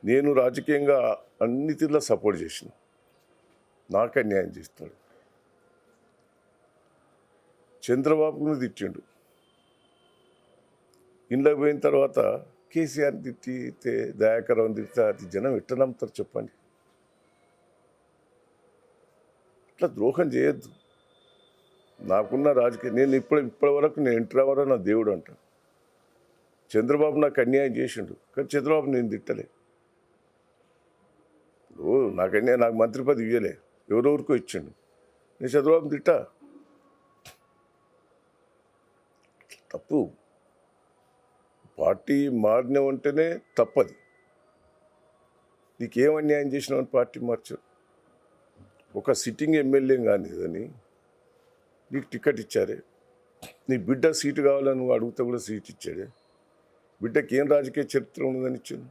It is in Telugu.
నేను రాజకీయంగా అన్ని తీరులో సపోర్ట్ చేసిన. నాకు అన్యాయం చేస్తాడు. చంద్రబాబును తిట్టిండు. ఇంట్లోకి పోయిన తర్వాత కేసీఆర్ని తిట్టితే, దయాకర్రావుని తిట్టితే అది జనం ఎట్లా నమ్ముతారు చెప్పండి? ఇట్లా ద్రోహం చేయొద్దు. నాకున్న రాజకీయ నేను ఇప్పటి వరకు నేను ఎన్టీ రామారావు నా దేవుడు అంటాను. చంద్రబాబు నాకు అన్యాయం చేసిండు, కానీ చంద్రబాబు నేను తిట్టలే. నాకు మంత్రి పదవి ఇవ్వలే, ఎవరెవరికో ఇచ్చిండు. నేను చంద్రబాబుని తిట్టా. తప్పు. పార్టీ మారిన ఉంటేనే తప్పది. నీకేం అన్యాయం చేసినావని పార్టీ మార్చారు? ఒక సిట్టింగ్ ఎమ్మెల్యే కానీ అని నీకు టికెట్ ఇచ్చారే, నీ బిడ్డ సీటు కావాలని నువ్వు అడిగితే కూడా సీట్ ఇచ్చాడే. బిడ్డకి ఏం రాజకీయ చరిత్ర ఉన్నదని ఇచ్చాను?